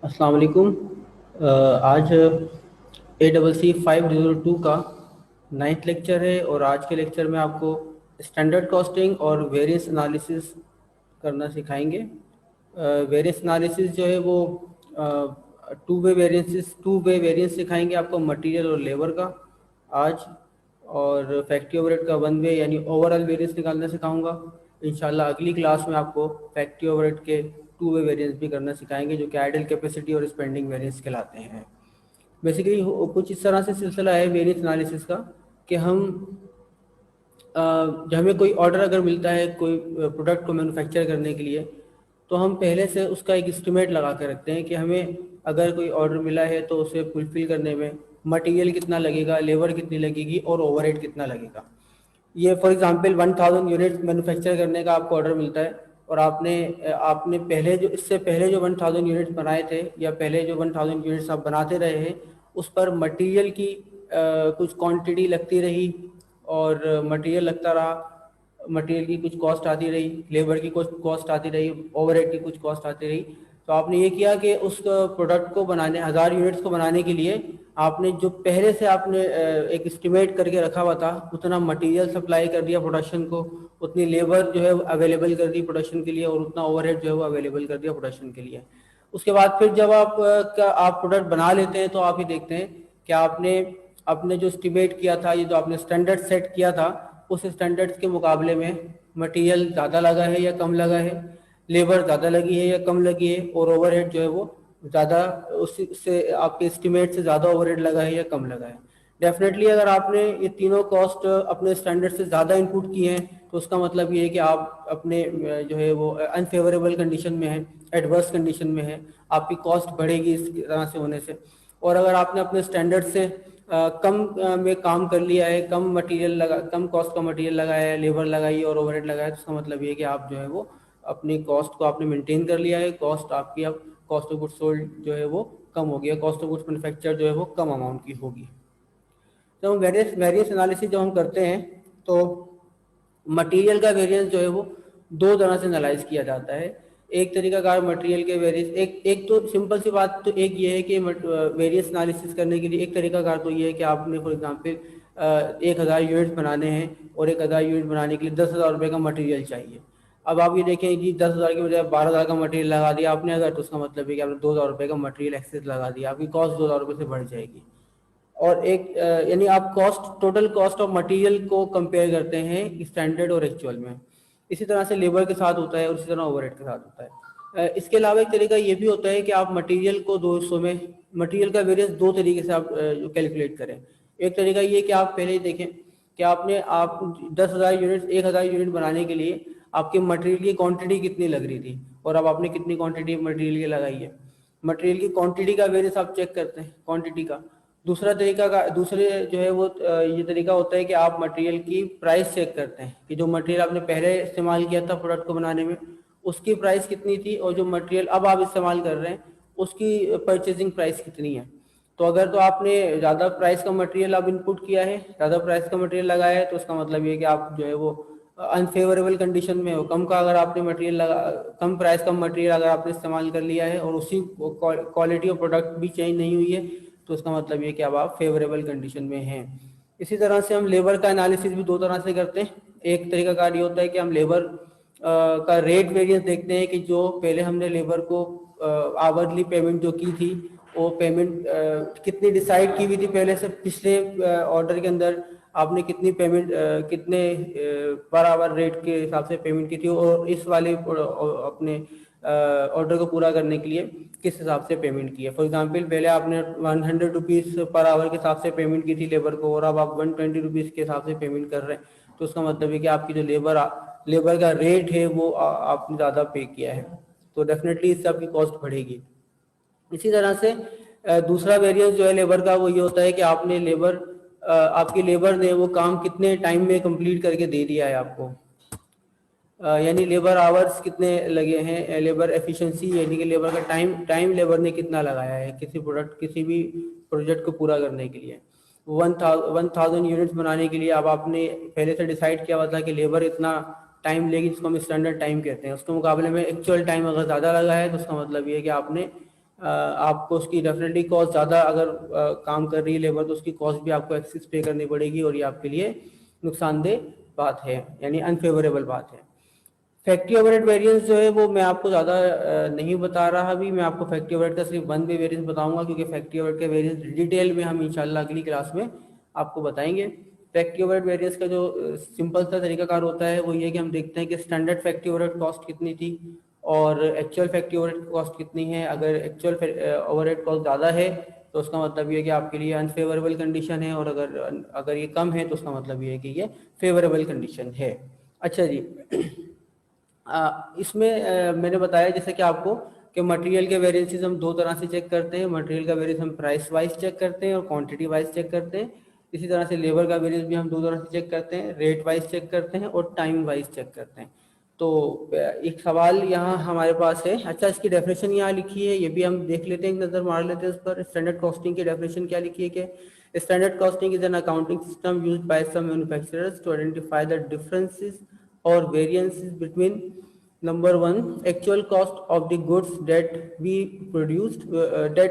अस्सलाम वालेकुम। आज ACC 502 का 9th लेक्चर है और आज के लेक्चर में आपको स्टैंडर्ड कॉस्टिंग और वेरिएंस एनालिसिस करना सिखाएंगे। वेरिएंस एनालिसिस जो है वो टू वे वेरिएंस सिखाएंगे आपको मटेरियल और लेबर का आज। और फैक्ट्री ओवरहेड का वन वे यानी ओवरऑल वेरिएंस निकालना सिखाऊंगा। इंशाल्लाह अगली क्लास में आपको फैक्ट्री ओवरहेड के टू वे वेरिएंस भी करना सिखाएंगे जो कि आइडल कैपेसिटी और स्पेंडिंग वेरिएंस कहलाते हैं। बेसिकली कुछ इस तरह से सिलसिला है वेरिएंस एनालिसिस का कि हमें कोई ऑर्डर अगर मिलता है कोई प्रोडक्ट को मैन्युफैक्चर करने के लिए, तो हम पहले से उसका एक एस्टिमेट लगा के रखते हैं कि हमें अगर कोई ऑर्डर मिला है तो उसे फुलफिल करने में मटेरियल कितना लगेगा, लेबर कितनी लगेगी और ओवरहेड कितना लगेगा। ये फॉर एग्जांपल 1000 यूनिट मैन्युफैक्चर करने का आपको ऑर्डर मिलता है और आपने आपने पहले जो इससे पहले जो 1000 यूनिट्स बनाए थे या पहले जो 1000 यूनिट्स आप बनाते रहे हैं उस पर मटेरियल की कुछ क्वांटिटी लगती रही और मटेरियल लगता रहा, मटेरियल की कुछ कॉस्ट आती रही, लेबर की कुछ कॉस्ट आती रही, ओवरहेड की कुछ कॉस्ट आती रही। तो आपने ये किया कि उस प्रोडक्ट को बनाने 1000 यूनिट्स को बनाने के लिए आपने जो पहले से आपने एक एस्टिमेट करके रखा हुआ था उतना मटेरियल सप्लाई कर दिया प्रोडक्शन को, उतनी लेबर जो है अवेलेबल कर दी प्रोडक्शन के लिए और उतना ओवरहेड जो है वो अवेलेबल कर दिया प्रोडक्शन के लिए। उसके बाद फिर जब आप प्रोडक्ट बना लेते हैं तो आप ये देखते हैं कि आपने अपने जो एस्टिमेट किया था, ये जो आपने स्टैंडर्ड सेट किया था, उस स्टैंडर्ड्स के मुकाबले में मटेरियल ज़्यादा लगा है या कम लगा है, लेबर ज़्यादा लगी है या कम लगी है और ओवरहेड जो है वो ज़्यादा उससे आपके एस्टिमेट से ज़्यादा ओवरहेड लगा है या कम लगा है। डेफिनेटली अगर आपने ये तीनों कॉस्ट अपने स्टैंडर्ड से ज़्यादा इनपुट किए हैं तो उसका मतलब ये है कि आप अपने जो है वो अनफेवरेबल कंडीशन में है, एडवर्स कंडीशन में है, आपकी कॉस्ट बढ़ेगी इस तरह से होने से। और अगर आपने अपने स्टैंडर्ड से कम में काम कर लिया है, कम कॉस्ट का मटेरियल लगाया है, लेबर लगाई और ओवरहेड लगाया, तो इसका मतलब ये है कि आप जो है वो अपनी कॉस्ट को आपने मेंटेन कर लिया है। कॉस्ट आपकी अब कॉस्ट ऑफ गुड्स सोल्ड जो है वो कम हो गया, कॉस्ट ऑफ गुड्स मैन्युफैक्चर जो है वो कम अमाउंट की होगी। जब हम वेरियंस एनालिसिस जब हम करते हैं तो मटेरियल का वेरिएंस जो है वो दो तरह से एनालाइज किया जाता है। एक तरीकाकार मटेरियल के वेरिएंस, एक एक तो सिंपल सी बात तो एक ये है कि वेरिएंस एनालिसिस करने के लिए एक तरीकाकार तो ये है कि आपने फॉर एग्जांपल 1000 यूनिट्स बनाने हैं और 1000 यूनिट बनाने के लिए 10,000 रुपये का मटेरियल चाहिए। अब आप ये देखें कि 10,000 के बजाय 12,000 का मटेरियल लगा दिया आपने अगर, तो उसका मतलब है कि आपने 2,000 रुपये का मटेरियल एक्सेस लगा दिया, आपकी कॉस्ट 2,000 रुपये से बढ़ जाएगी। और एक यानी आप टोटल कॉस्ट ऑफ मटेरियल को कंपेयर करते हैं स्टैंडर्ड और एक्चुअल में। इसी तरह से लेबर के साथ होता है और इसी तरह ओवरहेड के साथ होता है। इसके अलावा एक तरीका ये भी होता है कि आप मटेरियल को दो हिस्सों में, मटेरियल का वेरिएंस दो तरीके से आप कैलकुलेट करें। एक तरीका ये कि आप पहले ही देखें कि आप 10,000 यूनिट 1,000 यूनिट बनाने के लिए आपके मटेरियल की क्वांटिटी कितनी लग रही थी और अब आपने कितनी क्वांटिटी मटेरियल की लगाई है। मटेरियल की क्वांटिटी का वेरिएंस आप चेक करते हैं क्वांटिटी का। दूसरे जो है वो ये तरीका होता है कि आप मटेरियल की प्राइस चेक करते हैं कि जो मटेरियल आपने पहले इस्तेमाल किया था प्रोडक्ट को बनाने में उसकी प्राइस कितनी थी और जो मटेरियल अब आप इस्तेमाल कर रहे हैं उसकी परचेजिंग प्राइस कितनी है। तो अगर तो आपने ज़्यादा प्राइस का मटेरियल आप इनपुट किया है, ज़्यादा प्राइस का मटेरियल लगाया है, तो उसका मतलब ये है कि आप जो है वो अनफेवरेबल कंडीशन में हो। कम प्राइस का मटेरियल अगर आपने इस्तेमाल कर लिया है और उसी क्वालिटी ऑफ प्रोडक्ट भी चेंज नहीं हुई है, तो उसका मतलब ये कि अब आप फेवरेबल कंडीशन में हैं। इसी तरह से हम लेबर का एनालिसिस भी दो तरह से करते हैं। एक तरीका कार ये होता है कि हम लेबर का रेट वेरिएंस देखते हैं कि जो पहले हमने लेबर को आवरली पेमेंट जो की थी वो पेमेंट कितनी डिसाइड की हुई थी पहले से, पिछले ऑर्डर के अंदर आपने कितनी पेमेंट कितने पर आवर रेट के हिसाब से पेमेंट की थी और इस वाले अपने ऑर्डर को पूरा करने के लिए किस हिसाब से पेमेंट की है। फॉर एग्जांपल पहले आपने 100 रुपीज़ पर आवर के हिसाब से पेमेंट की थी लेबर को और अब आप 120 रुपीज़ के हिसाब से पेमेंट कर रहे हैं, तो उसका मतलब है कि आपकी जो लेबर का रेट है वो आपने ज़्यादा पे किया है, तो डेफिनेटली इससे आपकी कॉस्ट बढ़ेगी। इसी तरह से दूसरा वेरिएंस जो है लेबर का वो ये होता है कि आपकी लेबर ने वो काम कितने टाइम में कंप्लीट करके दे दिया है आपको, यानी लेबर आवर्स कितने लगे हैं, लेबर एफिशिएंसी यानी कि लेबर का टाइम लेबर ने कितना लगाया है किसी भी प्रोजेक्ट को पूरा करने के लिए। 1000 यूनिट्स बनाने के लिए अब आपने पहले से डिसाइड किया हुआ था कि लेबर इतना टाइम लेगी जिसको हम स्टैंडर्ड टाइम कहते हैं, उसके मुकाबले में एक्चुअल टाइम अगर ज़्यादा लगा है तो उसका मतलब ये है कि आपने आपको उसकी डेफिनेटली कॉस्ट ज़्यादा अगर काम कर रही है लेबर तो उसकी कॉस्ट भी आपको एक्सेस पे करनी पड़ेगी और ये आपके लिए नुकसानदेह बात है, यानी अनफेवरेबल बात है। फैक्ट्री ओवरहेड वेरिएंस जो है वो मैं आपको ज़्यादा नहीं बता रहा अभी, मैं आपको फैक्ट्री ओवरहेड का सिर्फ वन वे वेरिएंस बताऊंगा, क्योंकि फैक्ट्री ओवरहेड के वेरिएंस डिटेल में हम इंशाल्लाह अगली क्लास में आपको बताएंगे। फैक्ट्री ओवरहेड वेरिएंस का जो सिंपल सा तरीकाकार होता है वो ये कि हम देखते हैं कि स्टैंडर्ड फैक्ट्री ओवरहेड कॉस्ट कितनी थी और एक्चुअल फैक्ट्री ओवरहेड कॉस्ट कितनी है। अगर एक्चुअल ओवरहेड कॉस्ट ज़्यादा है तो उसका मतलब ये है कि आपके लिए अनफेवरेबल कंडीशन है, और अगर ये कम है तो उसका मतलब ये है कि ये फेवरेबल कंडीशन है। अच्छा जी, इसमें मैंने बताया जैसे कि आपको कि मटेरियल के वेरिएंसेस हम दो तरह से चेक करते हैं। मटेरियल का वेरिएंस हम प्राइस वाइज चेक करते हैं और क्वांटिटी वाइज चेक करते हैं। इसी तरह से लेबर का वेरिएंस भी हम दो तरह से चेक करते हैं, रेट वाइज चेक करते हैं और टाइम वाइज चेक करते हैं। तो एक सवाल यहाँ हमारे पास है, अच्छा इसकी डेफिनेशन यहाँ लिखी है, ये भी हम देख लेते हैं, एक नज़र मार लेते हैं उस पर। स्टैंडर्ड कॉस्टिंग की डेफिनेशन क्या लिखी है कि standard costing is an accounting system used by some manufacturers to identify the differences और variances between number one actual cost of the goods that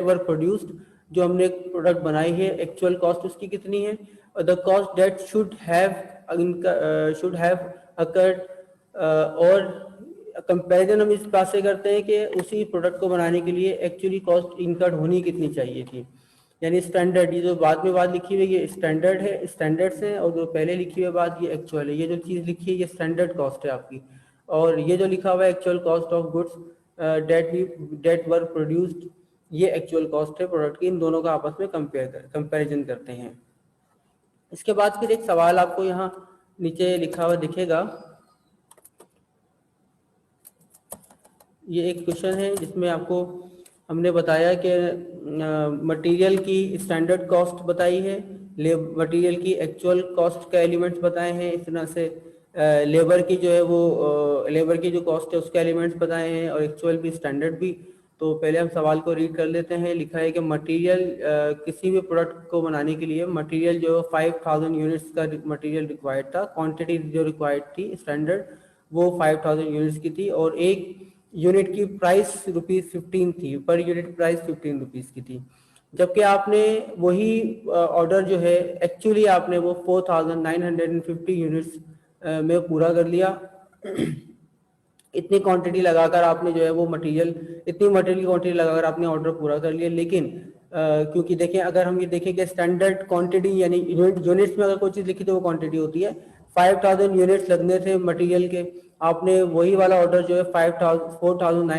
were produced, जो हमने प्रोडक्ट बनाई है एक्चुअल कॉस्ट उसकी कितनी है, और the cost that should have occurred, और कंपैरिजन हम इस बात से करते हैं कि उसी प्रोडक्ट को बनाने के लिए एक्चुअली कॉस्ट इनकर्ड होनी कितनी चाहिए थी। यानी स्टैंडर्ड, ये जो बाद में बात लिखी हुई है ये स्टैंडर्ड है, स्टैंडर्ड्स हैं, और जो पहले लिखी हुई बात ये एक्चुअल है। ये जो चीज़ लिखी है ये स्टैंडर्ड कॉस्ट है आपकी, और ये जो लिखा हुआ है actual cost of goods that were produced, ये एक्चुअल कॉस्ट है प्रोडक्ट की। इन दोनों का आपस में कंपैरिजन करते हैं। इसके बाद फिर एक सवाल आपको यहाँ नीचे लिखा हुआ दिखेगा, ये एक क्वेश्चन है जिसमें आपको हमने बताया कि मटेरियल की स्टैंडर्ड कॉस्ट बताई है, मटेरियल की एक्चुअल कॉस्ट का एलिमेंट्स बताए हैं, इस तरह से लेबर की जो है वो लेबर की जो कॉस्ट है उसके एलिमेंट्स बताए हैं, और एक्चुअल भी स्टैंडर्ड भी। तो पहले हम सवाल को रीड कर लेते हैं। लिखा है कि मटेरियल किसी भी प्रोडक्ट को बनाने के लिए मटेरियल जो 5000 यूनिट्स का मटेरियल रिक्वायर्ड था, क्वांटिटी जो रिक्वायर्ड थी स्टैंडर्ड वो 5000 यूनिट्स की थी, और एक यूनिट की प्राइस ₹15 थी, पर यूनिट प्राइस 15 रुपीज़ की थी। जबकि आपने वही ऑर्डर जो है एक्चुअली आपने वो 4950 यूनिट्स में पूरा कर लिया। इतनी क्वांटिटी लगाकर आपने जो है वो इतनी मटेरियल की क्वांटिटी लगाकर आपने ऑर्डर पूरा कर लिया, लेकिन क्योंकि देखें, अगर हम ये देखें कि स्टैंडर्ड क्वांटिटी यानी यूनिट्स में अगर कोई चीज़ लिखी तो वो क्वांटिटी होती है। 5000 यूनिट्स लगने थे मटेरियल के, आपने वही वाला ऑर्डर जो है 4950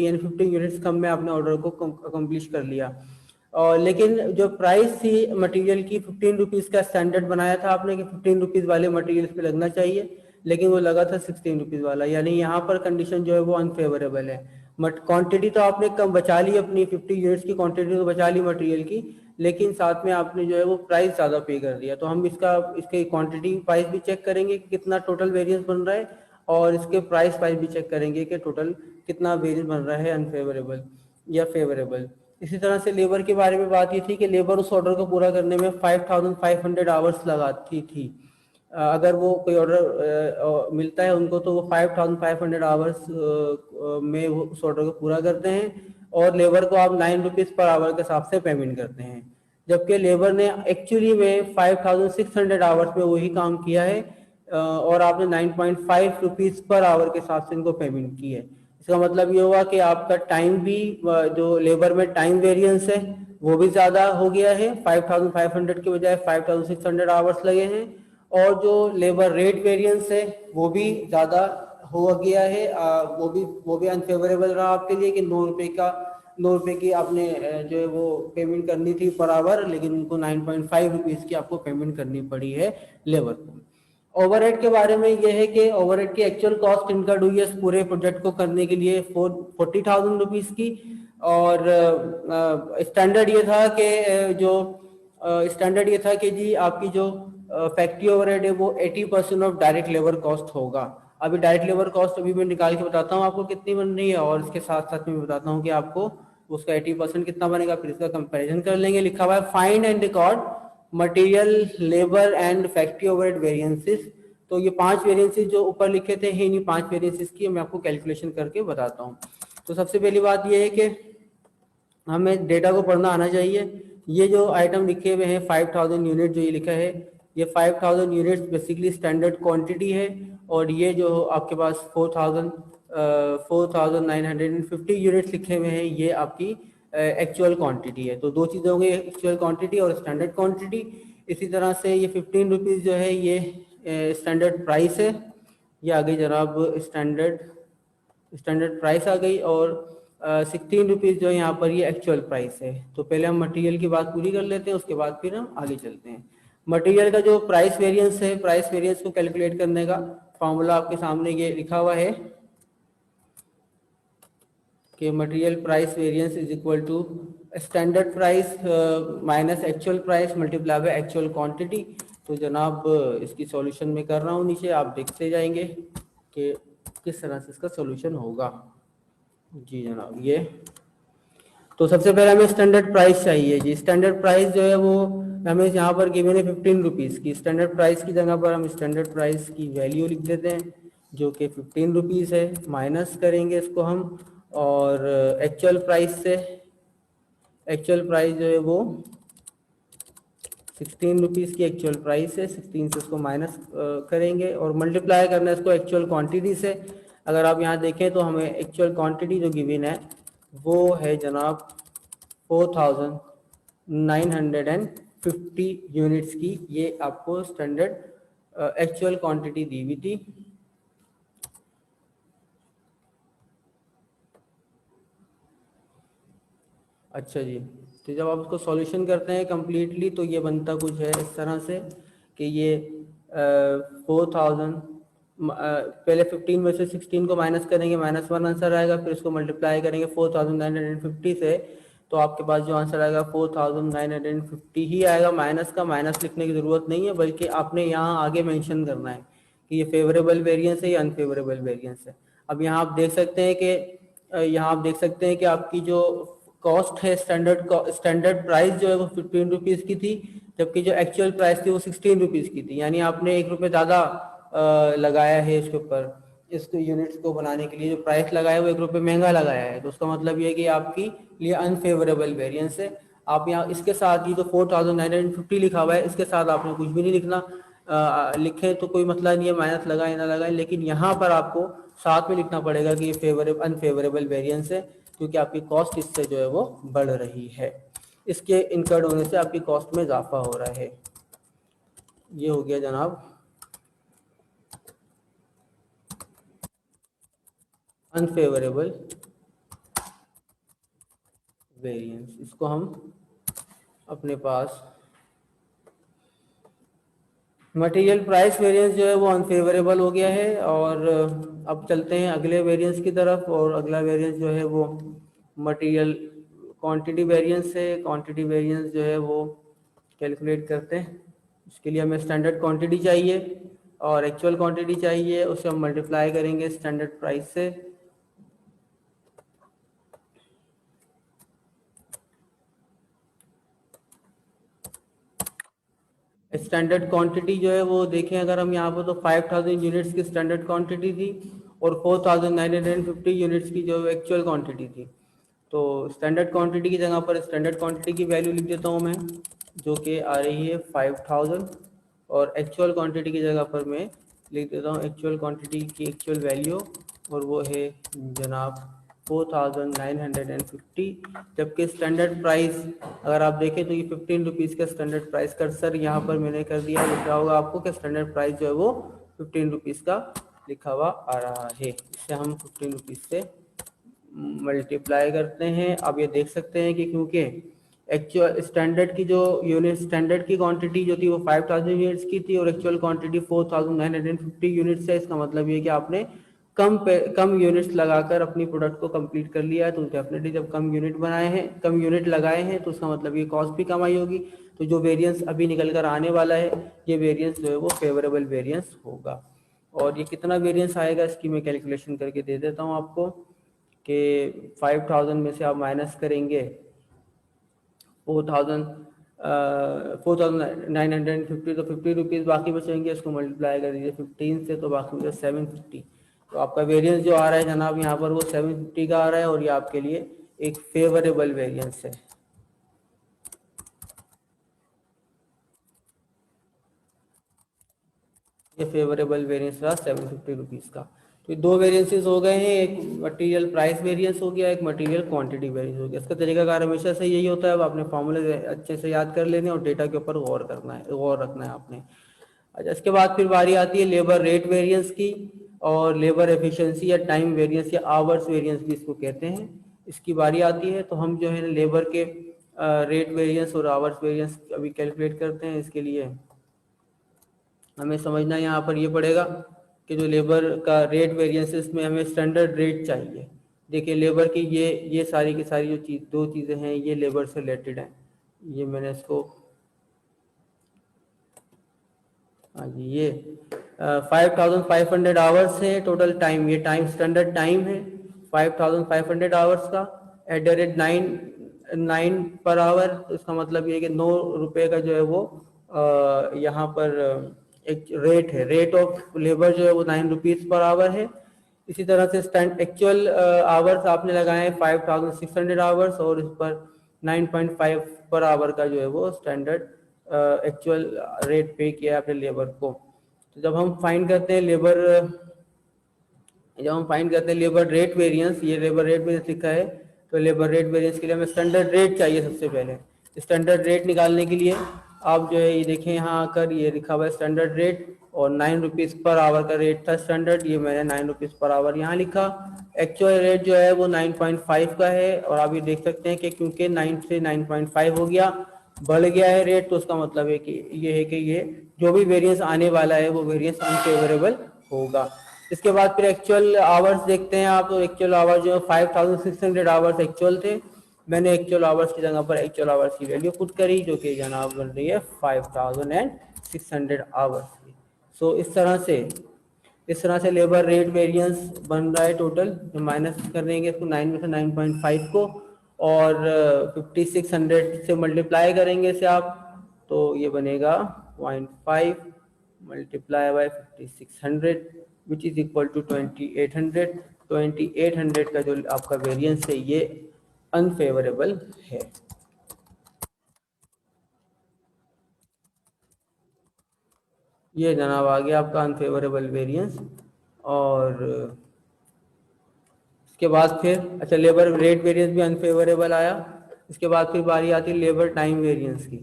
यानी 50 यूनिट्स कम में आपने ऑर्डर को अकम्प्लिश कर लिया। और लेकिन जो प्राइस थी मटेरियल की 15 रुपीज़ का स्टैंडर्ड बनाया था आपने कि 15 रुपीज़ वाले मटेरियल पे लगना चाहिए, लेकिन वो लगा था 16 रुपीज़ वाला, यानी यहाँ पर कंडीशन जो है वो अनफेवरेबल है। क्वांटिटी तो आपने कम बचा ली, अपनी 50 यूनिट्स की क्वांटिटी तो बचा ली मटेरियल की, लेकिन साथ में आपने जो है वो प्राइस ज़्यादा पे कर दिया। तो हम इसके क्वांटिटी प्राइस भी चेक करेंगे कि कितना टोटल वेरिएंस बन रहा है, और इसके प्राइस भी चेक करेंगे कि टोटल कितना वेरिएंस बन रहा है, अनफेवरेबल या फेवरेबल। इसी तरह से लेबर के बारे में बात ये थी कि लेबर उस ऑर्डर को पूरा करने में 5500 आवर्स लगाती थी। अगर वो कोई ऑर्डर मिलता है उनको तो वो 5500 आवर्स में वो उस ऑर्डर को पूरा करते हैं, और लेबर को आप 9 रुपीज़ पर आवर के हिसाब से पेमेंट करते हैं। जबकि लेबर ने एक्चुअली में 5600 आवर्स में वही काम किया है, और आपने 9.5 रुपीज़ पर आवर के हिसाब से इनको पेमेंट की है। इसका मतलब ये हुआ कि आपका टाइम भी, जो लेबर में टाइम वेरिएंस है वो भी ज़्यादा हो गया है, 5500 के बजाय 5600 आवर्स लगे हैं, और जो लेबर रेट वेरिएंस है वो भी ज़्यादा हो गया है। वो भी अनफेवरेबल रहा आपके लिए कि 9 रुपये की आपने जो है वो पेमेंट करनी थी पर आवर, लेकिन उनको 9.5 रुपीज़ की आपको पेमेंट करनी पड़ी है लेबर को। ओवरहेड के बारे में यह है कि ओवरहेड की एक्चुअल कॉस्ट इनकर्ड हुई है इस पूरे प्रोजेक्ट को करने के लिए 40,000 रुपीज़ की, और स्टैंडर्ड ये था कि जी आपकी जो फैक्ट्री ओवरहेड है वो 80% ऑफ डायरेक्ट लेबर कॉस्ट होगा। अभी डायरेक्ट लेबर कॉस्ट अभी मैं निकाल के बताता हूँ आपको कितनी बन रही है, और इसके साथ साथ मैं बताता हूँ कि आपको उसका 80% कितना बनेगा, फिर इसका कंपैरिजन कर लेंगे। लिखा हुआ है find and record material, labour and factory overhead variances. तो ये 5 वेरिएंसेस जो ऊपर लिखे थे हैं, इन्हीं 5 वेरिएंसेस की मैं आपको कैलकुलेशन करके बताता हूँ। तो सबसे पहली बात ये है कि हमें डेटा को पढ़ना आना चाहिए। ये जो आइटम लिखे हुए हैं 5000 यूनिट जो ये लिखा है, ये 5000 यूनिट्स बेसिकली स्टैंडर्ड क्वांटिटी है। और ये जो आपके पास 4950 यूनिट्स लिखे हुए हैं, ये आपकी एक्चुअल क्वांटिटी है। तो दो चीज़ें हो गई, एक्चुअल क्वांटिटी और स्टैंडर्ड क्वांटिटी। इसी तरह से ये 15 रुपीज़ जो है ये स्टैंडर्ड प्राइस है। ये आ गई जनाब स्टैंडर्ड प्राइस आ गई। और 16 रुपीज़ जो है यहाँ पर ये एक्चुअल प्राइस है। तो पहले हम मटेरियल की बात पूरी कर लेते हैं, उसके बाद फिर हम आगे चलते हैं। मटेरियल का जो प्राइस वेरिएंस है, प्राइस वेरिएंस को कैलकुलेट करने का फॉर्मूला आपके सामने ये लिखा हुआ है कि material price variance is equal to standard price minus actual price multiply by actual quantity. तो जनाब इसकी सॉल्यूशन में कर रहा हूँ, नीचे आप देखते जाएंगे कि किस तरह से इसका सॉल्यूशन होगा। जी जनाब, ये तो सबसे पहले हमें स्टैंडर्ड प्राइस चाहिए जी। स्टैंडर्ड प्राइस जो है वो हमें यहाँ पर गिवन है 15 रुपीज़ की। स्टैंडर्ड प्राइस की जगह पर हम स्टैंडर्ड प्राइस की वैल्यू लिख देते हैं जो कि 15 रुपीज़ है। माइनस करेंगे इसको हम, और एक्चुअल प्राइस से, एक्चुअल प्राइस जो है वो 16 रुपीज़ की एक्चुअल प्राइस है। 16 से इसको माइनस करेंगे और मल्टीप्लाई करना है इसको एक्चुअल क्वांटिटी से। अगर आप यहाँ देखें तो हमें एक्चुअल क्वांटिटी जो गिवन है वो है जनाब 4950 यूनिट्स की। ये आपको स्टैंडर्ड एक्चुअल क्वांटिटी दी हुई थी। अच्छा जी, तो जब आप उसको सॉल्यूशन करते हैं कम्प्लीटली तो ये बनता कुछ है इस तरह से कि ये 4000 पहले 15 में से 16 को माइनस करेंगे, -1 आंसर आएगा। फिर इसको मल्टीप्लाई करेंगे 4950 से, तो आपके पास जो आंसर आएगा 4950 ही आएगा। माइनस का माइनस लिखने की ज़रूरत नहीं है, बल्कि आपने यहाँ आगे मेंशन करना है कि ये फेवरेबल वेरिएंस है या अनफेवरेबल वेरिएंस है। अब यहाँ आप देख सकते हैं कि आपकी जो कॉस्ट है, स्टैंडर्ड प्राइस जो है वो 15 रुपीज़ की थी, जबकि जो एक्चुअल प्राइस थी वो 16 रुपीज़ की थी। यानी आपने 1 रुपये ज़्यादा लगाया है इसके ऊपर, इसको यूनिट्स को बनाने के लिए जो प्राइस लगाया है वो 1 रुपये महंगा लगाया है। तो उसका मतलब ये है कि आपकी लिए अनफेवरेबल वेरिएंस है। आप यहाँ इसके साथ ही तो 4950 लिखा हुआ है, इसके साथ आपने कुछ भी नहीं लिखना। लिखें तो कोई मतलब नहीं है, माइनस लगाए ना लगाए, लेकिन यहाँ पर आपको साथ में लिखना पड़ेगा कि ये अनफेवरेबल वेरिएंस है, क्योंकि आपकी कॉस्ट इससे जो है वो बढ़ रही है। इसके इनकर्ड होने से आपकी कॉस्ट में इजाफा हो रहा है। ये हो गया जनाब अनफेवरेबल वेरिएंस। इसको हम अपने पास मटेरियल प्राइस वेरिएंस जो है वो अनफेवरेबल हो गया है। और अब चलते हैं अगले वेरिएंस की तरफ, और अगला वेरिएंस जो है वो मटेरियल क्वांटिटी वेरिएंस है। क्वांटिटी वेरिएंस जो है वो कैलकुलेट करते हैं। इसके लिए हमें स्टैंडर्ड क्वांटिटी चाहिए और एक्चुअल क्वांटिटी चाहिए, उसे हम मल्टीप्लाई करेंगे स्टैंडर्ड प्राइस से। स्टैंडर्ड क्वांटिटी जो है वो देखें अगर हम यहाँ पर, तो 5000 यूनिट्स की स्टैंडर्ड क्वांटिटी थी और 4950 यूनिट्स की जो एक्चुअल क्वांटिटी थी। तो स्टैंडर्ड क्वांटिटी की जगह पर स्टैंडर्ड क्वांटिटी की वैल्यू लिख देता हूँ मैं, जो कि आ रही है 5000, और एक्चुअल क्वांटिटी की जगह पर मैं लिख देता हूँ एक्चुअल क्वांटिटी की एक्चुअल वैल्यू, और वो है जनाब 4950। जबकि स्टैंडर्ड प्राइस अगर आप देखें तो ये 15 रुपीज़ का स्टैंडर्ड प्राइस कर्सर यहाँ पर मैंने कर दिया, लिखा होगा आपको कि स्टैंडर्ड प्राइस जो है वो 15 रुपीज़ का लिखा हुआ आ रहा है। इसे हम 15 रुपीज़ से मल्टीप्लाई करते हैं। अब ये देख सकते हैं कि क्योंकि एक्चुअल स्टैंडर्ड की जो यूनिट, स्टैंडर्ड की क्वांटिटी जो थी वो 5000 यूनिट्स की थी और एक्चुअल क्वांटिटी 4950 यूनिट्स है। इसका मतलब ये कि आपने कम यूनिट्स लगाकर अपनी प्रोडक्ट को कंप्लीट कर लिया है। तो डेफिनेटली जब कम यूनिट बनाए हैं, कम यूनिट लगाए हैं, तो उसका मतलब ये कॉस्ट भी कम आई होगी। तो जो वेरिएंस अभी निकल कर आने वाला है, ये वेरिएंस जो है वो फेवरेबल वेरिएंस होगा। और ये कितना वेरिएंस आएगा इसकी मैं कैलकुलेशन करके दे देता हूँ आपको कि 5000 में से आप माइनस करेंगे 4950, तो 50 रुपीज़ बाकी बचेंगे। इसको मल्टीप्लाई कर दीजिए 15 से, तो बाकी बचे 750। तो आपका वेरिएंस जो आ रहा है जनाब यहाँ पर वो 750 का आ रहा है, और ये आपके लिए एक फेवरेबल वेरिएंस है। ये फेवरेबल वेरिएंस रहा 750 रुपीज़ का। तो ये दो वेरिएंसेस हो गए हैं, एक मटेरियल प्राइस वेरिएंस हो गया, एक मटेरियल क्वांटिटी वेरिएंस हो गया। इसका तरीकाकार हमेशा से यही होता है, अब आपने फॉर्मूले अच्छे से याद कर लेने और डेटा के ऊपर गौर रखना है आपने। अच्छा, इसके बाद फिर बारी आती है लेबर रेट वेरिएंस की, और लेबर एफिशिएंसी या टाइम वेरिएंस या आवर्स वेरिएंस भी इसको कहते हैं। इसकी बारी आती है, तो हम जो है लेबर के रेट वेरिएंस और आवर्स वेरिएंस अभी कैलकुलेट करते हैं। इसके लिए हमें समझना यहाँ पर ये पड़ेगा कि जो लेबर का रेट वेरिएंसेस में हमें स्टैंडर्ड रेट चाहिए। देखिए लेबर की ये सारी की सारी जो दो चीज़ें हैं ये लेबर से रिलेटेड हैं। ये मैंने इसको, हाँ जी, ये 5500 आवर्स है टोटल टाइम, ये टाइम स्टैंडर्ड टाइम है 5500 आवर्स का at the rate 9 per hour. तो इसका मतलब ये है कि 9 रुपये का जो है वो यहाँ पर एक रेट है, रेट ऑफ लेबर जो है वो 9 रुपीज़ पर आवर है। इसी तरह से स्टैंड एक्चुअल आवर्स आपने लगाए हैं 5600 आवर्स, और इस पर 9.5 पर आवर का जो है वो स्टैंडर्ड एक्चुअल रेट पे किया है आपने लेबर को। तो जब हम फाइंड करते हैं लेबर रेट वेरिएंस, ये लेबर रेट वेरिएंस लिखा है, तो लेबर रेट वेरिएंस के लिए हमें स्टैंडर्ड रेट चाहिए सबसे पहले। स्टैंडर्ड रेट निकालने के लिए आप जो है ये देखें यहाँ आकर ये लिखा हुआ है स्टैंडर्ड रेट, और 9 रुपीज़ पर आवर का रेट था स्टैंडर्ड, ये मैंने 9 रुपीज़ पर आवर यहाँ लिखा। एक्चुअल रेट जो है वो 9.5 का है, और आप ये देख सकते हैं कि क्योंकि 9 से 9.5 हो गया, बढ़ गया है रेट, तो उसका मतलब है कि ये जो भी वेरिएंस आने वाला है वो वेरिएंस अनफेवरेबल होगा। इसके बाद फिर एक्चुअल आवर्स देखते हैं आप, तो एक्चुअल आवर्स जो 5600 आवर्स एक्चुअल थे। मैंने एक्चुअल आवर्स की जगह पर एक्चुअल आवर्स की वैल्यू पुट करी, जो कि जनाब बन रही है 5600 आवर्स की। सो इस तरह से लेबर रेट वेरिएंस बन रहा है टोटल। तो माइनस कर देंगे इसको 9 में से 9.5 को, और 5600 से मल्टीप्लाई करेंगे इसे आप, तो ये बनेगा 0.5 multiply by 5600 which is equal to 2800। 2800 का जो आपका वेरिएंस है ये अनफेवरेबल है। ये जनाब आ गया आपका अनफेवरेबल वेरिएंस। और इसके बाद फिर अच्छा लेबर रेट वेरिएंस भी अनफेवरेबल आया। इसके बाद फिर बारी आती है लेबर टाइम वेरिएंस की।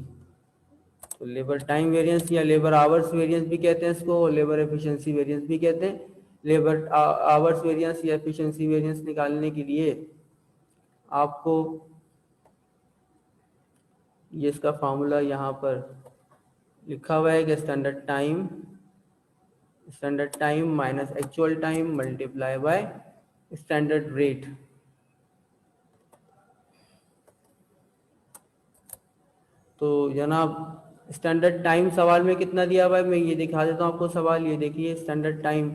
तो लेबर टाइम वेरिएंस या लेबर आवर्स वेरिएंस भी कहते हैं इसको, और लेबर एफिशिएंसी वेरिएंस भी कहते हैं। लेबर आवर्स वेरिएंस या एफिशिएंसी वेरिएंस निकालने के लिए आपको ये इसका फार्मूला यहाँ पर लिखा हुआ है कि standard time minus actual time multiply by standard rate. तो जनाब स्टैंडर्ड टाइम सवाल में कितना दिया हुआ है, मैं ये दिखा देता हूँ आपको सवाल। ये देखिए स्टैंडर्ड टाइम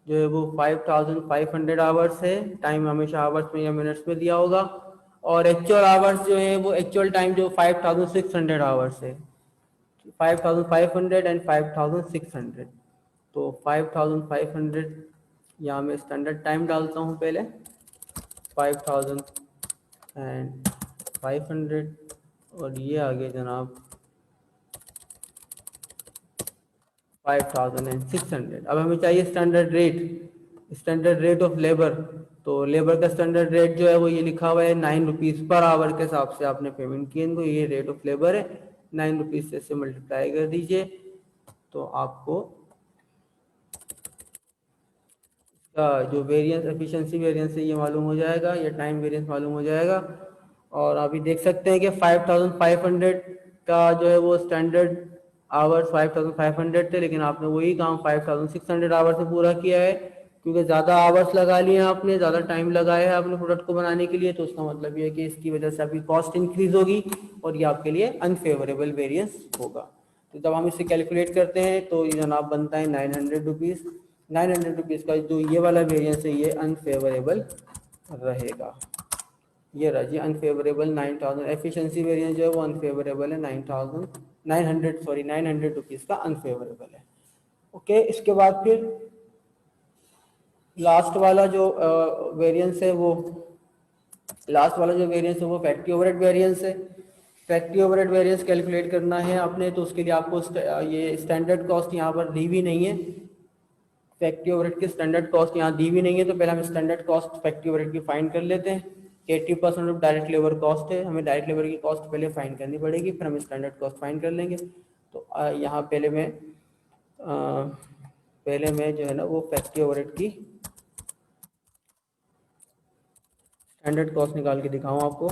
जो है वो 5500 आवर्स है, टाइम हमेशा आवर्स में या मिनट्स में दिया होगा, और एक्चुअल आवर्स जो है वो एक्चुअल टाइम जो 5600 आवर्स है। 5500 एंड 5600, तो 5500 यहाँ मैं स्टैंडर्ड टाइम डालता हूँ पहले 5500, और ये आगे जनाब 5600। अब हमें चाहिए स्टैंडर्ड रेट ऑफ लेबर। तो लेबर का स्टैंडर्ड रेट जो है वो ये लिखा हुआ है 9 रुपीज़ पर आवर के हिसाब से आपने पेमेंट की इनको, ये रेट ऑफ लेबर है। 9 रुपीज़ से मल्टीप्लाई कर दीजिए, तो आपको का जो वेरिएंस एफिशिएंसी वेरिएंस है ये मालूम हो जाएगा, या टाइम वेरिएंस मालूम हो जाएगा। और अभी देख सकते हैं कि 5500 का जो है वो स्टैंडर्ड आवर्स 5500 थे, लेकिन आपने वही काम 5600 आवर्स से पूरा किया है, क्योंकि ज़्यादा आवर्स लगा लिए आपने, ज़्यादा टाइम लगाया है आपने प्रोडक्ट को बनाने के लिए। तो उसका मतलब ये है कि इसकी वजह से आपकी कॉस्ट इंक्रीज होगी, और ये आपके लिए अनफेवरेबल वेरिएंस होगा। तो जब हम इसे कैलकुलेट करते हैं तो ये जनाब बनता है 900 रुपीज़। 900 रुपीज़ का जो ये वाला वेरिएंस है ये अनफेवरेबल रहेगा। ये रहा जी अनफेवरेबल 9000। एफिशिएंसी वेरिएंस जो है वो अनफेवरेबल है 900 रुपीज़ का अनफेवरेबल है। ओके, इसके बाद फिर लास्ट वाला जो वेरिएंस है वो लास्ट वाला जो वेरिएंस है वो फैक्ट्री ओवरहेड वेरिएंस है। फैक्ट्री ओवरहेड वेरिएंस कैलकुलेट करना है आपने, तो उसके लिए आपको ये स्टैंडर्ड कॉस्ट यहाँ पर दी भी नहीं है। फैक्ट्री ओवरहेड की स्टैंडर्ड कॉस्ट यहाँ दी भी नहीं है, तो पहले हम स्टैंडर्ड कॉस्ट फैक्ट्री ओवरहेड की फाइंड कर लेते हैं। 80% ऑफ डायरेक्ट लेबर कॉस्ट है, हमें डायरेक्ट लेबर की कॉस्ट पहले फाइंड करनी पड़ेगी, फिर हम स्टैंडर्ड कॉस्ट फाइंड कर लेंगे। तो यहाँ पहले मैं जो है ना वो फैक्ट्री ओवरहेड की स्टैंडर्ड कॉस्ट निकाल के दिखाऊँ आपको।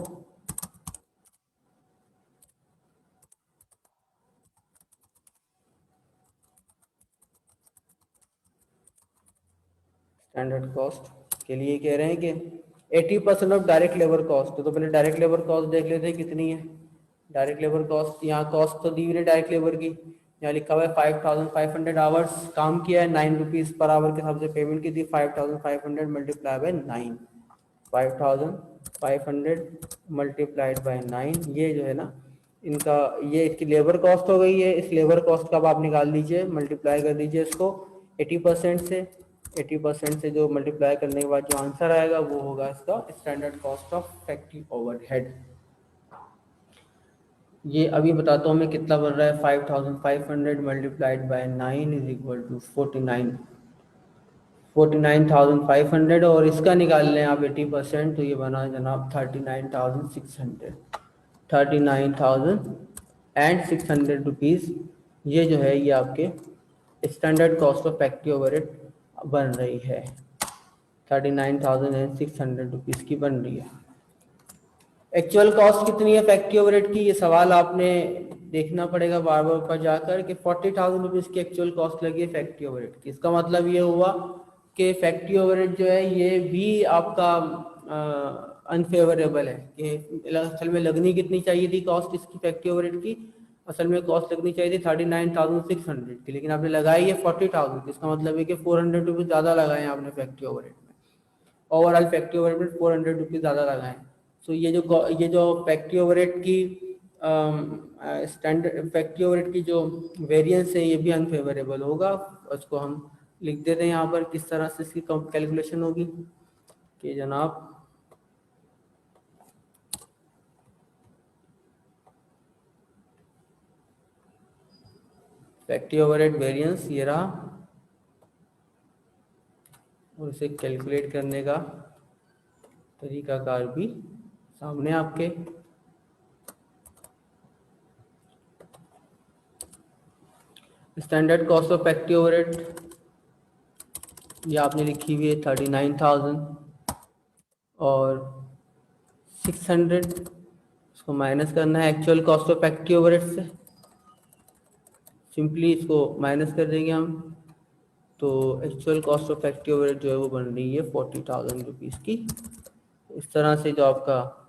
स्टैंडर्ड कॉस्ट के लिए कह रहे हैं कि 80% ऑफ डायरेक्ट लेबर कॉस्ट, तो पहले डायरेक्ट लेबर कॉस्ट देख लेते हैं कितनी है। डायरेक्ट लेबर कॉस्ट, यहाँ कॉस्ट तो दी हुई है डायरेक्ट लेबर की, यहाँ लिखा हुआ है 5500 आवर्स काम किया है, 9 रुपीज़ पर आवर के हिसाब से पेमेंट की थी। 5500 मल्टीप्लाई बाय 9, 5500 मल्टीप्लाइड बाय 9, ये जो है ना इनका, ये इसकी लेबर कॉस्ट हो गई है। इस लेबर कॉस्ट का अब आप निकाल लीजिए, मल्टीप्लाई कर दीजिए इसको 80% से। 80% से जो मल्टीप्लाई करने के बाद जो आंसर आएगा वो होगा इसका standard cost of factory overhead. ये अभी बताता हूँ मैं कितना बन रहा है। 5500 multiplied by 9 is equal to 49,500, और इसका निकाल लें आप 80%, तो ये बना जनाब 39,600, 39,600 रुपीज़। ये जो है ये आपके standard cost of factory overhead बन रही है, 39,600 रुपीज़ की बन रही है। एक्चुअल कॉस्ट कितनी है फैक्ट्री ओवरहेड की, ये सवाल आपने देखना पड़ेगा बार बार ऊपर जाकर कि 40,000 रुपीज़ की एक्चुअल कॉस्ट लगी है फैक्ट्री ओवरहेड की। इसका मतलब ये हुआ कि फैक्ट्री ओवरहेड जो है ये भी आपका अनफेवरेबल है, कि असल में लगनी कितनी चाहिए थी कॉस्ट इसकी फैक्ट्री ओवरहेड की। असल में कॉस्ट लगनी चाहिए थी 39,600 की, लेकिन आपने लगाई है 40,000। इसका मतलब है कि 400 रुपीज़ ज़्यादा लगाए आपने फैक्ट्री ओवरहेड में। ओवरऑल फैक्ट्री ओवरहेड में 400 रुपीज़ ज़्यादा लगाएं। सो ये जो फैक्ट्री ओवरहेड की स्टैंडर्ड फैक्ट्री ओवरहेड की जो वेरिएंस है ये भी अनफेवरेबल होगा। उसको हम लिख देते हैं यहाँ पर किस तरह से इसकी कैलकुलेशन होगी कि जनाब फैक्ट्री ओवरहेड वेरिएंस ये रहा, और इसे कैलकुलेट करने का तरीकाकार भी सामने आपके। Standard cost of factory overhead ये आपने लिखी हुई है 39,000 और 600, इसको माइनस करना है actual cost of factory overhead से। सिंपली इसको माइनस कर देंगे हम, तो actual cost of factory overhead जो है वो बन रही है 40,000 रुपीज़ की। इस तरह से जो आपका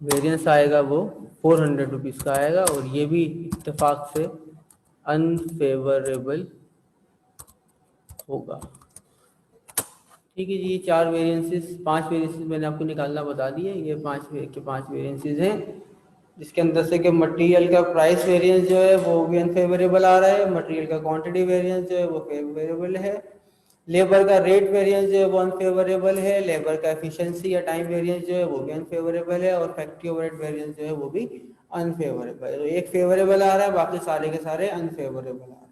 वेरिएंस आएगा वो 400 रुपीज़ का आएगा, और ये भी इत्तेफाक से अनफेवरेबल होगा। ठीक है जी, ये 4 वेरिएंसेस 5 वेरिएंसेस मैंने आपको निकालना बता दिए। ये 5 वेरिएंसेस हैं, जिसके अंदर से कि मटेरियल का प्राइस वेरिएंस जो है वो भी अनफेवरेबल आ रहा है, मटेरियल का क्वांटिटी वेरिएंस जो है वो फेवरेबल है, लेबर का रेट वेरिएंस जो है वो अनफेवरेबल है, लेबर का एफिशिएंसी या टाइम वेरिएंस जो है वो भी अनफेवरेबल है, और फैक्ट्री ओवरहेड वेरिएंस जो है वो भी अनफेवरेबल है। तो एक फेवरेबल आ रहा है, बाकी सारे के सारे अनफेवरेबल आ रहे हैं।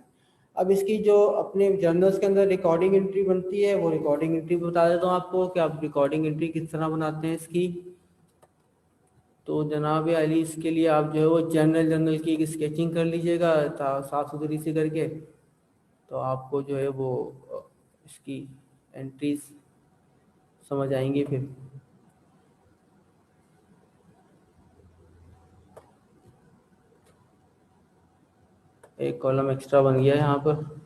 अब इसकी जो अपने जर्नल्स के अंदर रिकॉर्डिंग एंट्री बनती है, वो रिकॉर्डिंग एंट्री बता देता हूँ आपको कि आप रिकॉर्डिंग एंट्री किस तरह बनाते हैं इसकी। तो जनाब अली, इसके लिए आप जो है वो जर्नल की एक स्केचिंग कर लीजिएगा साफ सुथरी सी करके, तो आपको जो है वो इसकी एंट्रीज समझ आएंगी। फिर एक कॉलम एक्स्ट्रा बन गया है यहाँ पर।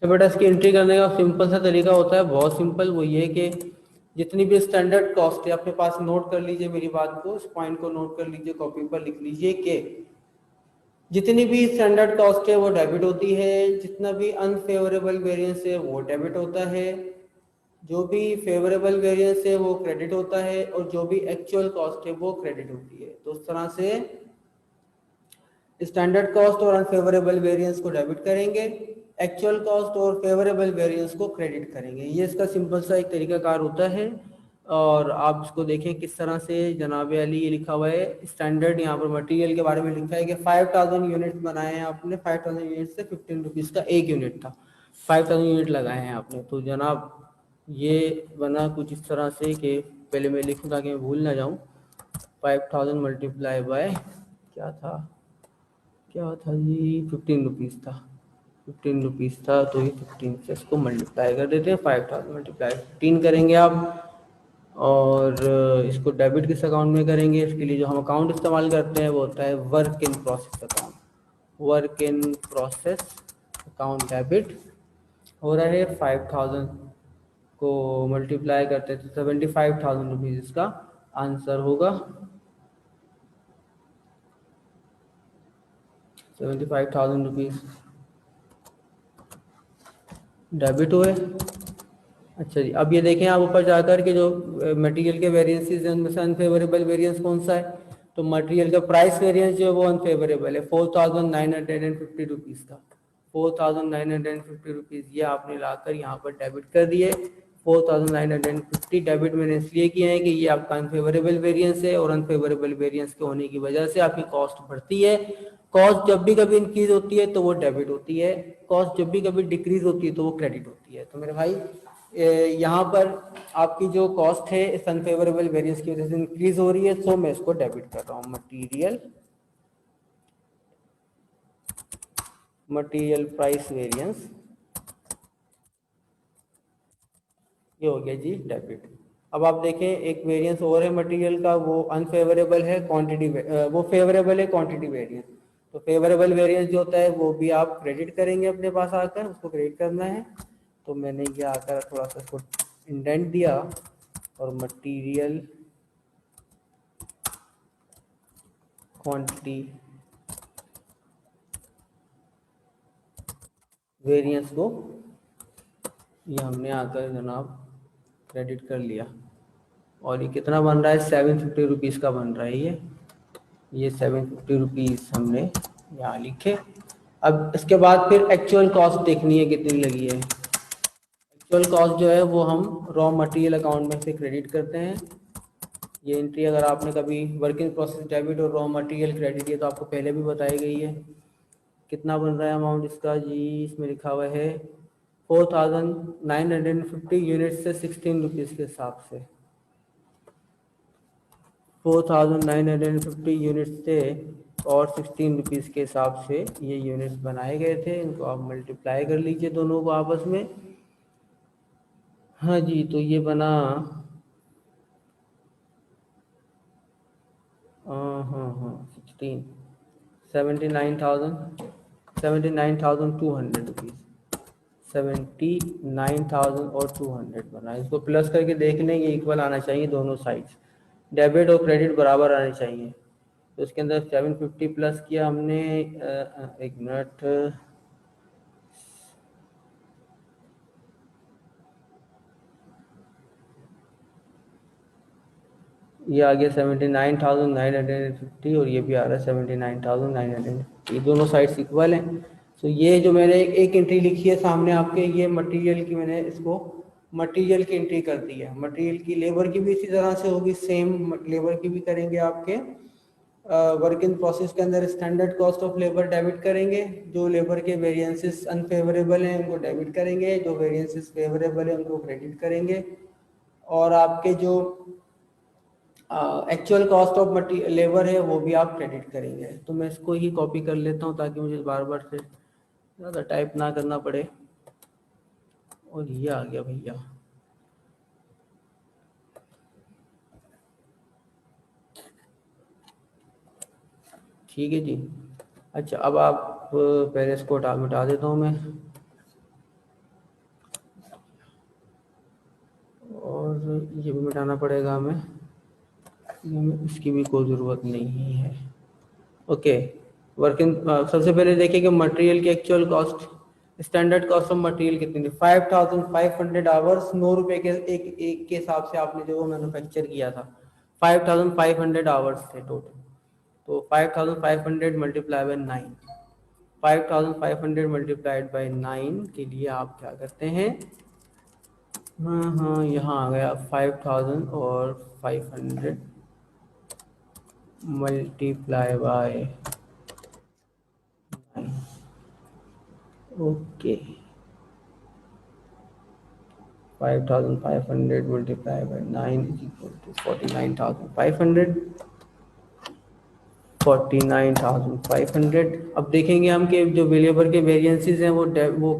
तो बेटा इसकी एंट्री करने का सिंपल सा तरीका होता है, बहुत सिंपल। वो ये कि जितनी भी स्टैंडर्ड कॉस्ट है अपने पास, नोट कर लीजिए मेरी बात को, इस पॉइंट को नोट कर लीजिए, कॉपी पर लिख लीजिए कि जितनी भी स्टैंडर्ड कॉस्ट है वो डेबिट होती है, जितना भी अनफेवरेबल वेरिएंस है वो डेबिट होता है, जो भी फेवरेबल वेरिएंस है वो क्रेडिट होता है, और जो भी एक्चुअल कॉस्ट है वो क्रेडिट होती है। तो उस तरह से स्टैंडर्ड कॉस्ट और अनफेवरेबल वेरिएंस को डेबिट करेंगे, एक्चुअल कॉस्ट और फेवरेबल वेरिएंस को क्रेडिट करेंगे। ये इसका सिंपल सा एक तरीकाकार होता है। और आप इसको देखें किस तरह से, जनाब अली, ये लिखा हुआ है स्टैंडर्ड, यहाँ पर मटेरियल के बारे में लिखा है कि 5000 यूनिट बनाए हैं आपने, 5000 यूनिट से 15 रुपीज़ का एक यूनिट था, 5000 यूनिट लगाए हैं आपने। तो जनाब ये बना कुछ इस तरह से कि पहले मैं लिखूँ ताकि मैं भूल ना जाऊँ। 5000 मल्टीप्लाई बाय क्या था, क्या था जी, 15 रुपीज़ था, 15 रुपीज़ था। तो ये 15 से इसको मल्टीप्लाई कर देते हैं, 5000 मल्टीप्लाई 15 करेंगे आप। और इसको डेबिट किस अकाउंट में करेंगे, इसके लिए जो हम अकाउंट इस्तेमाल करते हैं वो होता है work in process account. Work in process account debit हो रहा है, 5000 को मल्टीप्लाई करते हैं तो 75,000 रुपीज़ इसका आंसर होगा। 75,000 रुपीज़ डेबिट हुए। अच्छा जी, अब ये देखें आप ऊपर जाकर के जो मटेरियल के वेरिएंसेस हैं उनमें से अनफेवरेबल वेरिएंस कौन सा है, तो मटेरियल का प्राइस वेरिएंस जो है वो अनफेवरेबल है, 4,950 का, 4,950 रुपीज़ ये आपने लाकर यहाँ पर डेबिट कर दिए। 4,950 डेबिट मैंने इसलिए किए हैं कि ये आपका अनफेवरेबल वेरिएंस है, और अनफेवरेबल वेरिएंस के होने की वजह से आपकी कॉस्ट बढ़ती है। कॉस्ट जब भी कभी इंक्रीज होती है तो वो डेबिट होती है, कॉस्ट जब भी कभी डिक्रीज होती है तो वो क्रेडिट होती है। तो मेरे भाई यहाँ पर आपकी जो कॉस्ट है इस अनफेवरेबल वेरिएंस की वजह से इंक्रीज हो रही है, तो मैं इसको डेबिट कर रहा हूँ। मटेरियल प्राइस वेरिएंस, ये हो गया जी डेबिट। अब आप देखें एक वेरिएंस और है मटेरियल का, वो अनफेवरेबल है क्वांटिटी, वो फेवरेबल है क्वांटिटी वेरिएंस। तो फेवरेबल वेरिएंस जो होता है वो भी आप क्रेडिट करेंगे अपने पास आकर, उसको क्रेडिट करना है। तो मैंने ये आकर थोड़ा सा इसको इंडेंट दिया, और मटेरियल क्वांटिटी वेरिएंस को ये हमने आकर जनाब क्रेडिट कर लिया। और ये कितना बन रहा है, 750 रुपीज़ का बन रहा है ये 750 रुपीज़ हमने यहाँ लिखे। अब इसके बाद फिर एक्चुअल कॉस्ट देखनी है कितनी लगी है। एक्चुअल कॉस्ट जो है वो हम रॉ मटेरियल अकाउंट में से क्रेडिट करते हैं। ये एंट्री अगर आपने कभी वर्क इन प्रोसेस डेबिट और रॉ मटेरियल क्रेडिट, ये तो आपको पहले भी बताई गई है। कितना बन रहा है अमाउंट इसका जी, इसमें लिखा हुआ है 4,950 यूनिट से 16 रुपीज़ के हिसाब से, 4,950 यूनिट्स थे और 16 रुपीज़ के हिसाब से ये यूनिट्स बनाए गए थे। इनको आप मल्टीप्लाई कर लीजिए दोनों को आपस में। हाँ जी, तो ये बना हाँ हाँ हाँ 16, 79,200 रुपीज़, 79,200 बना। इसको प्लस करके देख लें, ये इक्वल आना चाहिए दोनों साइड्स, डेबिट और क्रेडिट बराबर आने चाहिए। तो इसके अंदर 750 प्लस किया हमने, एक मिनट, ये आ गया 79,950, और ये भी आ रहा है 79,950, ये दोनों साइड्स इक्वल हैं। तो ये जो मैंने एक एंट्री लिखी है सामने आपके, ये मटेरियल की, मैंने इसको मटेरियल की एंट्री कर दी है। मटेरियल की, लेबर की भी इसी तरह से होगी, सेम लेबर की भी करेंगे आपके वर्क इन प्रोसेस के अंदर। Standard cost of labour debit करेंगे, जो लेबर के वेरिएंसेस अनफेवरेबल हैं उनको डेबिट करेंगे, जो वेरिएंसेस फेवरेबल हैं उनको क्रेडिट करेंगे। और आपके जो actual cost of material labour है वो भी आप क्रेडिट करेंगे। तो मैं इसको ही कॉपी कर लेता हूँ ताकि मुझे बार बार से ज़्यादा टाइप ना करना पड़े। और ये आ गया भैया, ठीक है जी। अच्छा, अब आप पहले इसको मिटा देता हूँ मैं। और ये भी मिटाना पड़ेगा हमें, इसकी भी कोई ज़रूरत नहीं है। ओके, वर्किंग सबसे पहले देखिए कि मटेरियल की actual cost, standard cost of material कितनी थी, 5500 आवर्स, 9 रुपए के एक के हिसाब से आपने जो मैन्युफैक्चर किया था, 5500 आवर्स थे टोटल। तो 5500 मल्टीप्लाई बाय 9, 5500 मल्टीप्लाइड बाय 9 के लिए आप क्या करते हैं, हाँ यहाँ आ गया 5000 और 500 multiply by 9। Okay, 5500 multiplied by 9 is equal to 49,500, 49,500। अब देखेंगे हम कि जो लेबर के वेरिएंसेस हैं वो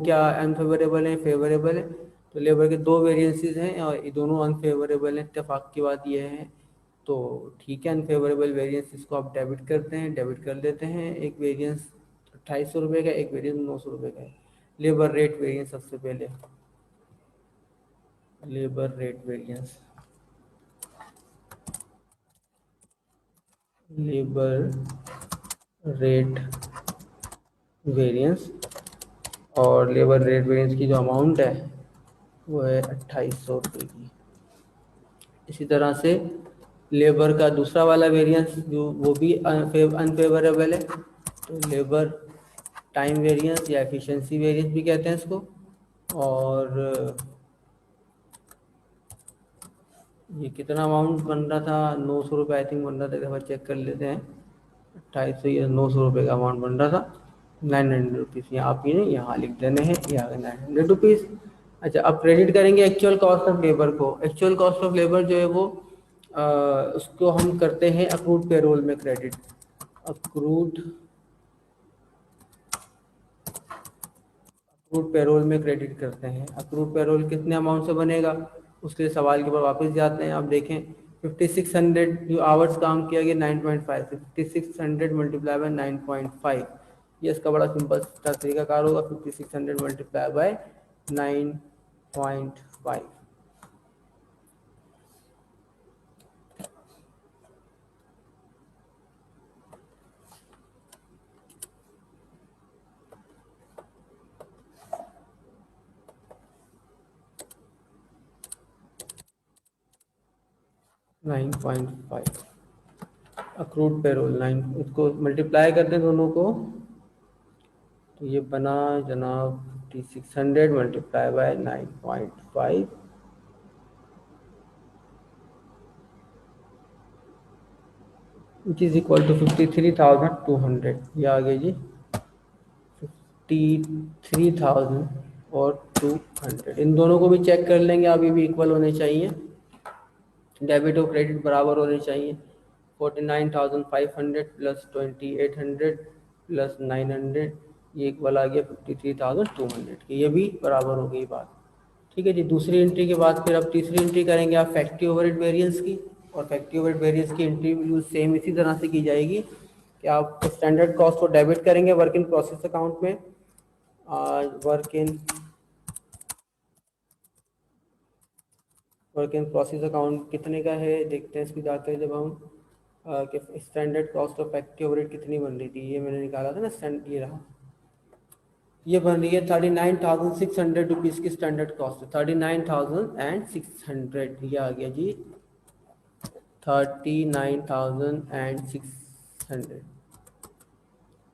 क्या अनफेवरेबल हैं, फेवरेबल है। तो लेबर के दो वेरिएंसेस हैं और ये दोनों अनफेवरेबल हैं। इत्तेफाक की बात ये है, तो ठीक है, अनफेवरेबल वेरिएंसेस को आप डेबिट करते हैं, डेबिट कर लेते हैं। एक वेरिएंस 2800 रुपये का, एक वेरिएंस 900 रुपये का है। लेबर रेट वेरिएंस सबसे पहले, labour rate variance, labour rate variance, और लेबर रेट वेरिएंस की जो अमाउंट है वो है 2800 रुपये की। इसी तरह से लेबर का दूसरा वाला वेरिएंस जो वो भी अनफेवरेबल है, तो लेबर टाइम वेरिएंस या एफिशिएंसी वेरिएंस भी कहते हैं इसको। और ये कितना अमाउंट बन रहा था, 900 रुपये आई थिंक बन रहा था, एक दफ़ा चेक कर लेते हैं। 2800 या 900 रुपये का अमाउंट बन रहा था, 900 रुपीज़। यहाँ आप ये यहाँ लिख देने हैं, ये आ गया 900 रुपीज़। अच्छा, अब क्रेडिट करेंगे एक्चुअल कॉस्ट ऑफ लेबर को। एक्चुअल कॉस्ट ऑफ लेबर जो है वो उसको हम करते हैं अक्रूड पेरोल में क्रेडिट। अक्रूड अक्रूड पेरोल में क्रेडिट करते हैं। अक्रूड पेरोल कितने अमाउंट से बनेगा, उसके लिए सवाल के बाद वापस जाते हैं। आप देखें 5600 जो आवर्स काम किया गया 9.5 से 5600 मल्टीप्लाई बाय 9.5, ये इसका बड़ा सिंपल सा तरीकाकार होगा। 5600 मल्टीप्लाई बाय 9.5, 9.5 अक्रूड पेरोल 9, इसको मल्टीप्लाई करते हैं दोनों को, तो ये बना जनाब 5600 multiply by 9.5, which is equal to 53,200। ये आ गया जी 53,000 और 200। इन दोनों को भी चेक कर लेंगे आप, ये भी इक्वल होने चाहिए, डेबिट और क्रेडिट बराबर होने चाहिए। 49,500 प्लस 2,800 प्लस 900, ये इक्वल आ गया 53,200 की, ये भी बराबर हो गई बात। ठीक है जी, दूसरी एंट्री के बाद फिर अब तीसरी एंट्री करेंगे आप फैक्ट्री ओवरहेड वेरिएंस की। और फैक्ट्री ओवरहेड वेरिएंस की एंट्री भी सेम इसी तरह से की जाएगी कि आप स्टैंडर्ड कॉस्ट को डेबिट करेंगे वर्क इन प्रोसेस अकाउंट में। वर्क इन प्रोसेस अकाउंट कितने का है देखते हैं इसकी जाकर, जब हम कि standard cost of factory overhead कितनी बन रही थी, ये मैंने निकाला था ना, ये रहा, ये बन रही है 39,600 रुपीज़ की स्टैंडर्ड कॉस्ट, 39,600, ये आ गया जी 39,600।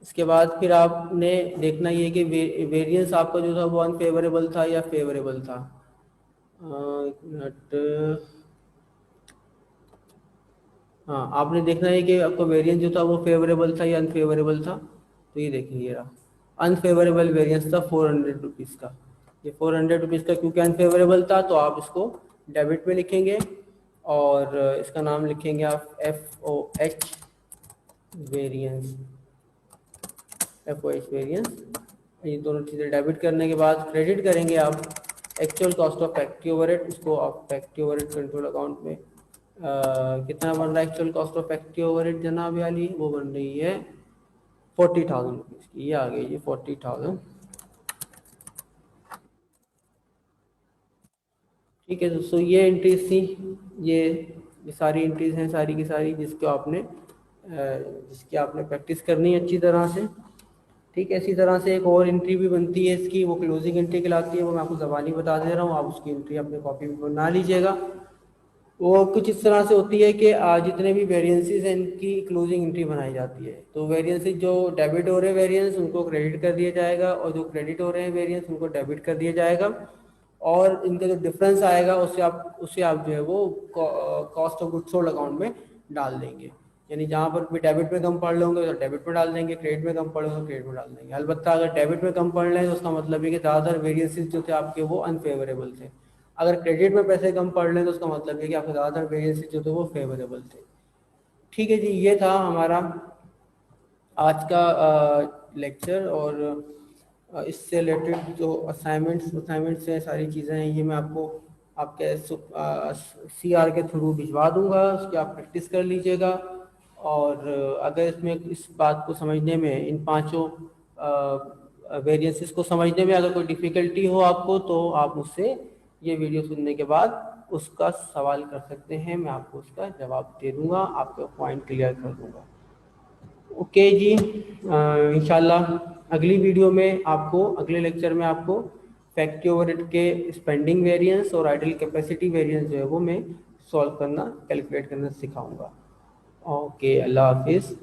इसके बाद फिर आपने देखना ये कि वेरिएंस आपका जो था वो अनफेवरेबल था या फेवरेबल था। एक मिनट, हाँ आपने देखना है कि आपका वेरिएंस जो था वो फेवरेबल था या अनफेवरेबल था। तो ये देखिए, ये रहा अनफेवरेबल वेरिएंस था 400 रुपीज़ का। ये 400 रुपीज़ का क्योंकि अनफेवरेबल था, तो आप इसको डेबिट में लिखेंगे और इसका नाम लिखेंगे आप FOH वेरिएंस, FOH वेरिएंस। ये दोनों चीज़ें डेबिट करने के बाद क्रेडिट करेंगे आप actual cost of factory overhead. इसको आप फैक्ट्री ओवरहेड कंट्रोल अकाउंट में कितना बन रहा है actual cost of factory overhead जनाब वाली, वो बन रही है 40,000 रुपीज़ की। ये आ गई जी 40,000। ठीक है दोस्तों, ये एंट्रीज थी, ये ये सारी एंट्रीज हैं सारी की सारी, जिसकी आपने प्रैक्टिस करनी है अच्छी तरह से। ठीक है, इसी तरह से एक और एंट्री भी बनती है इसकी, वो क्लोजिंग एंट्री कहलाती है, वो मैं आपको ज़बानी बता दे रहा हूँ, आप उसकी एंट्री अपने कॉपी में बना लीजिएगा। वो कुछ इस तरह से होती है कि जितने भी वेरिएंसेस हैं इनकी क्लोजिंग एंट्री बनाई जाती है। तो वेरिएंसेस जो डेबिट हो रहे हैं वेरिएंस, उनको क्रेडिट कर दिया जाएगा, और जो क्रेडिट हो रहे हैं वेरिएंस, उनको डेबिट कर दिया जाएगा। और इनका जो डिफरेंस आएगा उसे आप जो है वो cost of goods sold account में डाल देंगे। यानी जहाँ पर भी डेबिट में कम पढ़ लेंगे तो डेबिट में डाल देंगे, क्रेडिट में कम पढ़ लेंगे तो क्रेडिट में डाल देंगे। अलबत्ता अगर डेबिट में कम पढ़ लें तो उसका मतलब है कि ज़्यादातर वेरिएंसेस जो थे आपके वो अनफेवरेबल थे। अगर क्रेडिट में पैसे कम पढ़ लें तो उसका मतलब है कि आपके ज़्यादातर वेरिएंसेस जो थे वो फेवरेबल थे। ठीक है जी, ये था हमारा आज का लेक्चर। और इससे रिलेटेड जो असाइनमेंट्स हैं, सारी चीज़ें हैं, ये मैं आपको आपके CR के थ्रू भिजवा दूंगा, उसकी आप प्रैक्टिस कर लीजिएगा। और अगर इसमें इस बात को समझने में, इन पांचों वेरिएंसेस को समझने में अगर कोई डिफ़िकल्टी हो आपको, तो आप मुझसे ये वीडियो सुनने के बाद उसका सवाल कर सकते हैं, मैं आपको उसका जवाब दे दूंगा, आपका पॉइंट क्लियर कर दूंगा। ओके जी, इंशाल्लाह अगली वीडियो में आपको, अगले लेक्चर में आपको फैक्ट्री ओवरहेड के स्पेंडिंग वेरिएंस और आइडल कैपेसिटी वेरिएंस जो है वो मैं सॉल्व करना, कैलकुलेट करना सिखाऊंगा। ओके, अल्लाह हाफिज़।